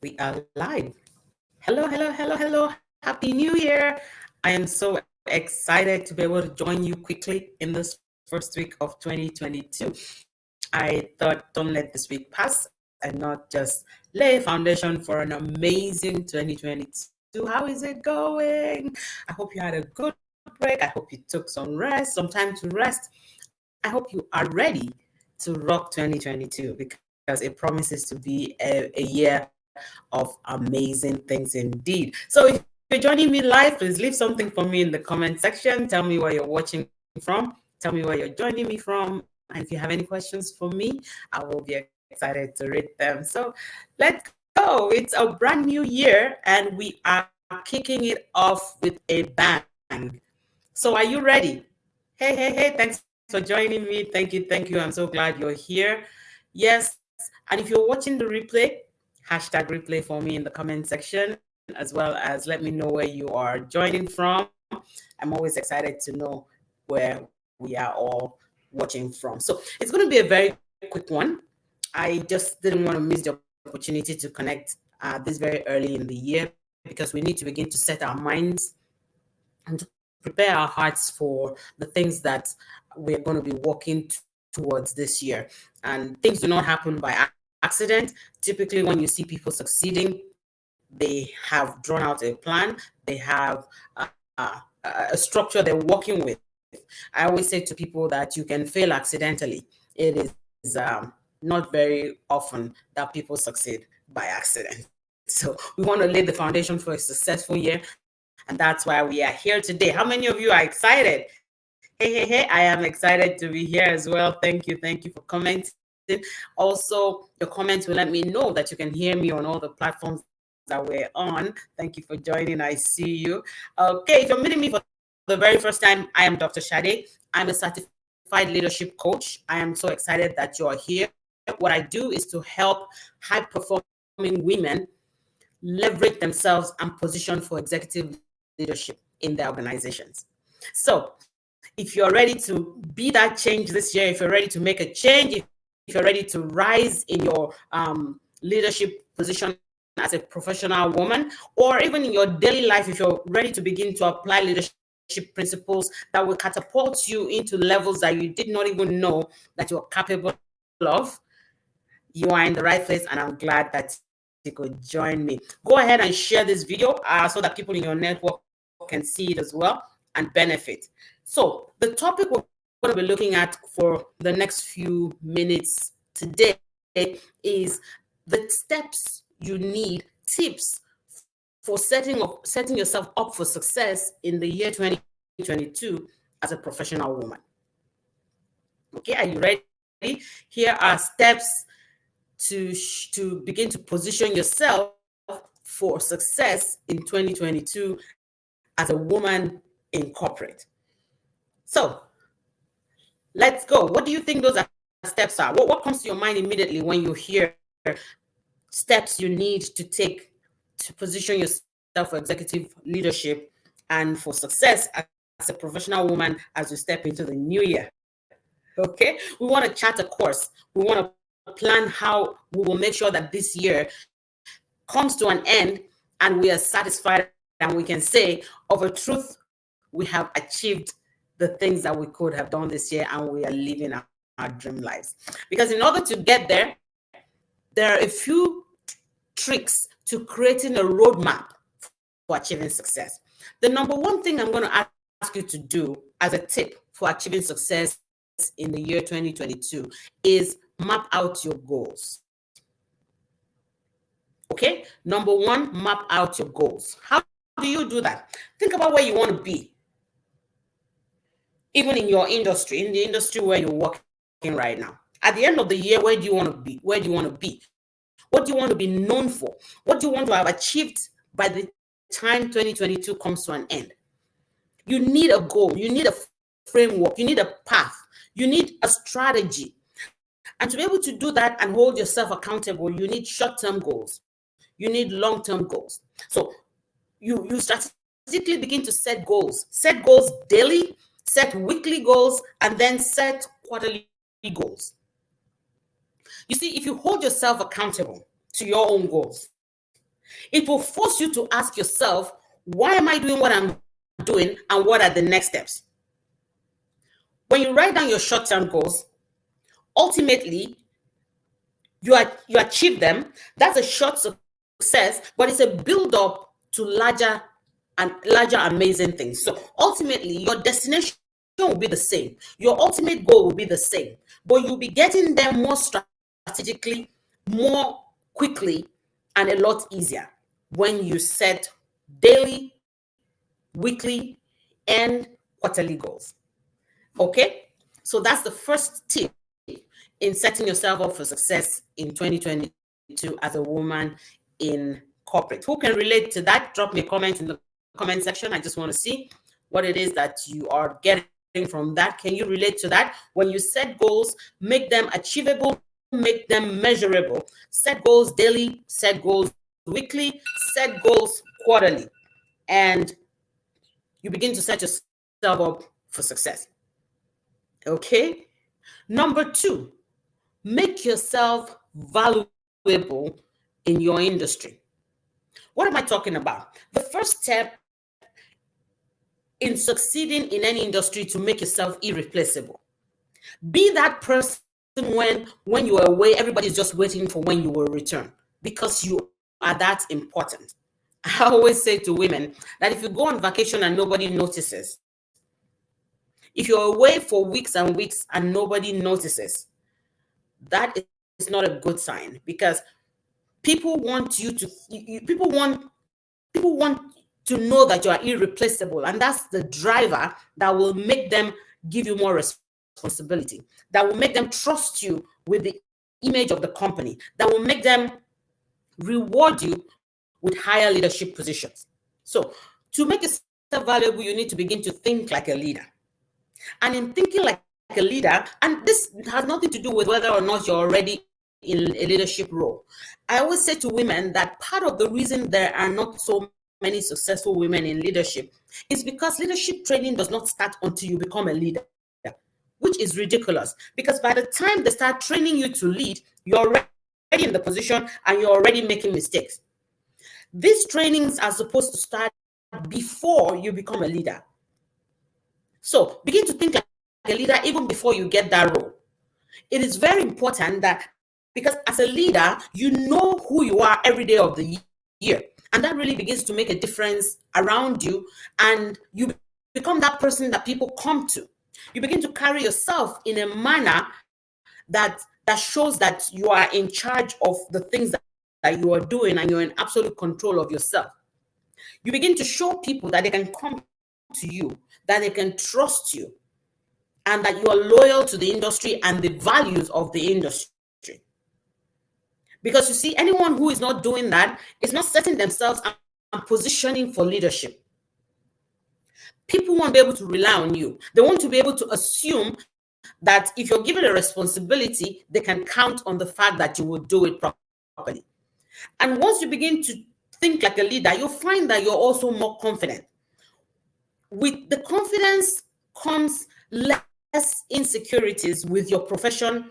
We are live. Hello, hello, hello, hello. Happy New Year. I am so excited to be able to join you quickly in this first week of 2022. I thought, don't let this week pass and not just lay a foundation for an amazing 2022. How is it going? I hope you had a good break. I hope you took some rest, some time to rest. I hope you are ready to rock 2022 because it promises to be a year of amazing things indeed. So if you're joining me live, please leave something for me in the comment section. Tell me where you're watching from. Tell me where you're joining me from. And if you have any questions for me, I will be excited to read them. So let's go. It's a brand new year and we are kicking it off with a bang. So are you ready? Hey, hey, hey, thanks for joining me. Thank you, thank you. I'm so glad you're here. Yes, and if you're watching the replay, hashtag replay for me in the comment section, as well as let me know where you are joining from. I'm always excited to know where we are all watching from. So it's going to be a very quick one. I just didn't want to miss the opportunity to connect this very early in the year because we need to begin to set our minds and to prepare our hearts for the things that we're going to be working towards this year. And things do not happen by accident. Typically, when you see people succeeding, they have drawn out a plan, they have a structure they're working with. I always say to people that you can fail accidentally. It is not very often that people succeed by accident. So we want to lay the foundation for a successful year, and that's why we are here today. How many of you are excited? Hey, hey, hey, I am excited to be here as well. Thank you for commenting. Also, your comments will let me know that you can hear me on all the platforms that we're on. Thank you for joining. I see you. Okay, if you're meeting me for the very first time, I am Dr. Shade. I'm a certified leadership coach. I am so excited that you are here. What I do is to help high-performing women leverage themselves and position for executive leadership in their organizations. So if you're ready to be that change this year, if you're ready to make a change, if you're ready to rise in your leadership position as a professional woman, or even in your daily life, if you're ready to begin to apply leadership principles that will catapult you into levels that you did not even know that you're capable of, you are in the right place, and I'm glad that you could join me. Go ahead and share this video so that people in your network can see it as well and benefit. So the topic we're going to be looking at for the next few minutes today is the steps you need, tips for setting yourself up for success in the year 2022 as a professional woman. Okay, are you ready? Here are steps to begin to position yourself for success in 2022 as a woman in corporate. So let's go. What do you think those steps are? What comes to your mind immediately when you hear steps you need to take to position yourself for executive leadership and for success as a professional woman as you step into the new year? Okay, we want to chart a course. We want to plan how we will make sure that this year comes to an end and we are satisfied and we can say, of a truth, we have achieved the things that we could have done this year and we are living our dream lives. Because in order to get there, there are a few tricks to creating a roadmap for achieving success. The number one thing I'm going to ask you to do as a tip for achieving success in the year 2022 is map out your goals. Okay, number one, map out your goals. How do you do that? Think about where you want to be. Even in your industry, in the industry where you're working right now. At the end of the year, where do you want to be? Where do you want to be? What do you want to be known for? What do you want to have achieved by the time 2022 comes to an end? You need a goal. You need a framework. You need a path. You need a strategy. And to be able to do that and hold yourself accountable, you need short-term goals. You need long-term goals. So you strategically begin to set goals. Set goals daily, set weekly goals, and then set quarterly goals. You see, if you hold yourself accountable to your own goals, It will force you to ask yourself, why am I doing what I'm doing and what are the next steps? When you write down your short-term goals, ultimately you achieve them. That's a short success, but it's a build-up to larger and larger amazing things. So ultimately, your destination will be the same. Your ultimate goal will be the same, but you'll be getting there more strategically, more quickly, and a lot easier when you set daily, weekly, and quarterly goals. Okay? So that's the first tip in setting yourself up for success in 2022 as a woman in corporate. Who can relate to that? Drop me a comment in the comment section. I just want to see what it is that you are getting from that. Can you relate to that? When you set goals, make them achievable, make them measurable. Set goals daily, set goals weekly, set goals quarterly, and you begin to set yourself up for success. Okay? Number 2, make yourself valuable in your industry. What am I talking about? The first step in succeeding in any industry to make yourself irreplaceable. Be that person when you are away, everybody's just waiting for when you will return, because you are that important. I always say to women that if you go on vacation and nobody notices, if you're away for weeks and weeks and nobody notices, that is not a good sign, because people want you to people want to know that you are irreplaceable, and that's the driver that will make them give you more responsibility, that will make them trust you with the image of the company, that will make them reward you with higher leadership positions. So to make yourself valuable, you need to begin to think like a leader. And in thinking like a leader, and this has nothing to do with whether or not you're already in a leadership role. I always say to women that part of the reason there are not so many successful women in leadership is because leadership training does not start until you become a leader, which is ridiculous, because by the time they start training you to lead, you're already in the position and you're already making mistakes. These trainings are supposed to start before you become a leader. So begin to think like a leader even before you get that role. It is very important that, because as a leader, you know who you are every day of the year. And that really begins to make a difference around you. And you become that person that people come to. You begin to carry yourself in a manner that shows that you are in charge of the things that you are doing, and you're in absolute control of yourself. You begin to show people that they can come to you, that they can trust you, and that you are loyal to the industry and the values of the industry. Because you see, anyone who is not doing that is not setting themselves and positioning for leadership. People won't be able to rely on you. They want to be able to assume that if you're given a responsibility, they can count on the fact that you will do it properly. And once you begin to think like a leader, you'll find that you're also more confident. With the confidence comes less insecurities with your profession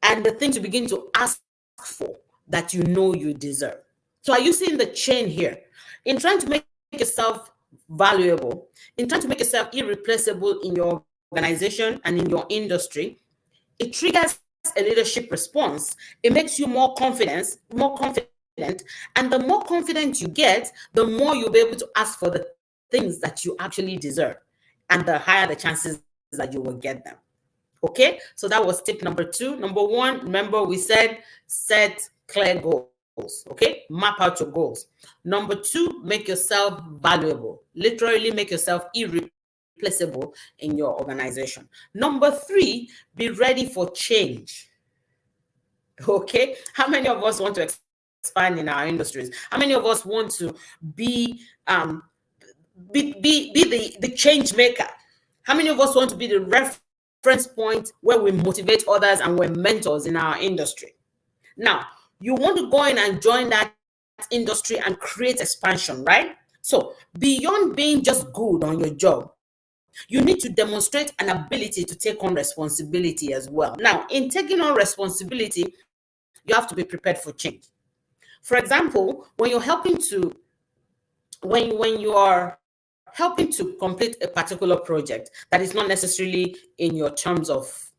and the things you begin to ask for that you know you deserve. So are you seeing the chain here? In trying to make yourself valuable, in trying to make yourself irreplaceable in your organization and in your industry, it triggers a leadership response. It makes you more confident, and the more confident you get, the more you'll be able to ask for the things that you actually deserve, and the higher the chances that you will get them. Okay, so that was tip number 2. Number 1, remember we said set clear goals. Okay, map out your goals. Number 2, make yourself valuable. Literally make yourself irreplaceable in your organization. Number 3, be ready for change. Okay, how many of us want to expand in our industries? How many of us want to be the change maker? How many of us want to be the reference point where we motivate others and we're mentors in our industry? Now, you want to go in and join that industry and create expansion, right? So beyond being just good on your job, you need to demonstrate an ability to take on responsibility as well. Now, in taking on responsibility, you have to be prepared for change. For example, when you're helping to when you are helping to complete a particular project that is not necessarily in your terms of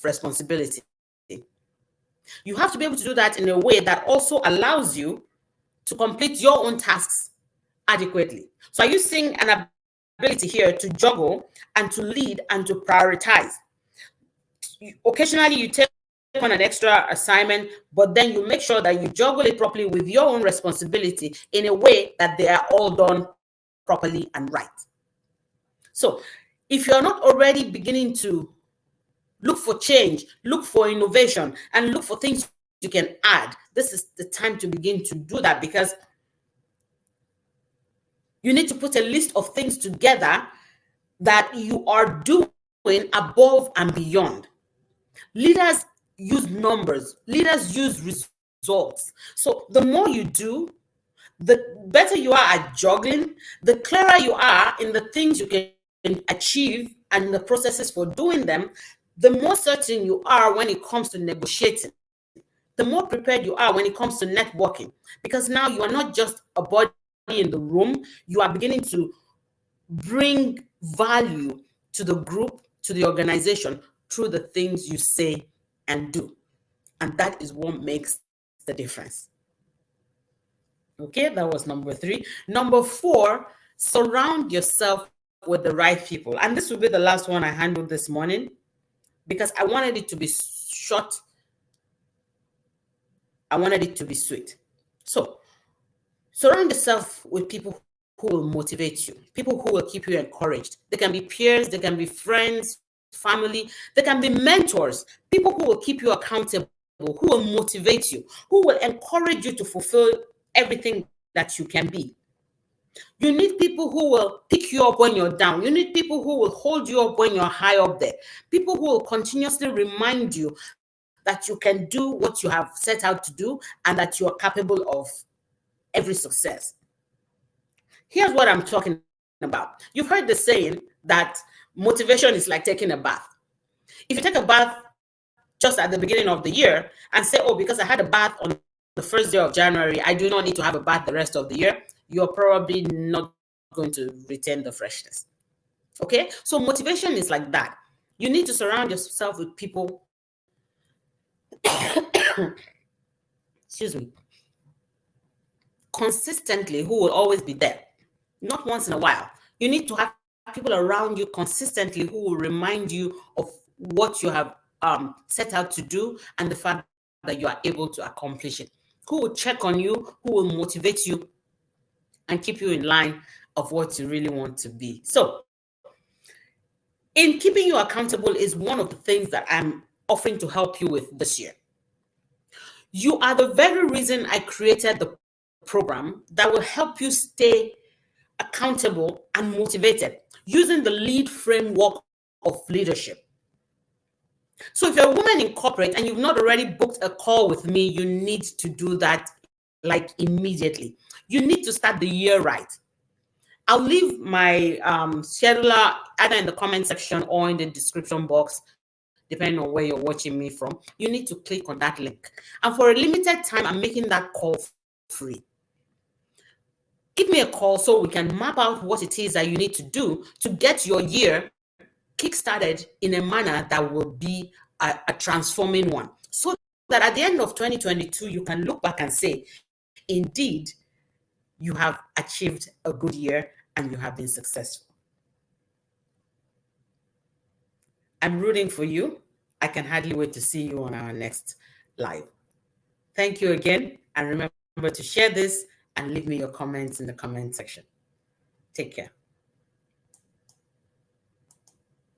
responsibility, you have to be able to do that in a way that also allows you to complete your own tasks adequately. So are you seeing an ability here to juggle and to lead and to prioritize? Occasionally you take on an extra assignment, but then you make sure that you juggle it properly with your own responsibility in a way that they are all done properly and right. So if you're not already beginning to look for change, look for innovation, and look for things you can add, this is the time to begin to do that, because you need to put a list of things together that you are doing above and beyond. Leaders use numbers, leaders use results. So the more you do, the better you are at juggling, the clearer you are in the things you can achieve and the processes for doing them, the more certain you are when it comes to negotiating, the more prepared you are when it comes to networking, because now you are not just a body in the room, you are beginning to bring value to the group, to the organization, through the things you say and do. And that is what makes the difference. Okay, that was number 3. Number 4, surround yourself with the right people. And this will be the last one I handled this morning, because I wanted it to be short. I wanted it to be sweet. So surround yourself with people who will motivate you, people who will keep you encouraged. They can be peers, they can be friends, family, they can be mentors, people who will keep you accountable, who will motivate you, who will encourage you to fulfill everything that you can be. You need people who will pick you up when you're down. You need people who will hold you up when you're high up there. People who will continuously remind you that you can do what you have set out to do and that you are capable of every success. Here's what I'm talking about. You've heard the saying that motivation is like taking a bath. If you take a bath just at the beginning of the year and say, oh, because I had a bath on the first day of January, I do not need to have a bath the rest of the year, you're probably not going to retain the freshness. Okay? So motivation is like that. You need to surround yourself with people, excuse me, consistently, who will always be there, not once in a while. You need to have people around you consistently who will remind you of what you have set out to do and the fact that you are able to accomplish it, who will check on you, who will motivate you and keep you in line of what you really want to be. So in keeping you accountable is one of the things that I'm offering to help you with this year. You are the very reason I created the program that will help you stay accountable and motivated using the LEAD framework of leadership. So if you're a woman in corporate and you've not already booked a call with me, you need to do that like immediately. You need to start the year right. I'll leave my scheduler either in the comment section or in the description box, depending on where you're watching me from. You need to click on that link. And for a limited time, I'm making that call free. Give me a call so we can map out what it is that you need to do to get your year kick-started in a manner that will be a transforming one. So that at the end of 2022, you can look back and say, indeed, you have achieved a good year and you have been successful. I'm rooting for you. I can hardly wait to see you on our next live. Thank you again. And remember to share this and leave me your comments in the comment section. Take care.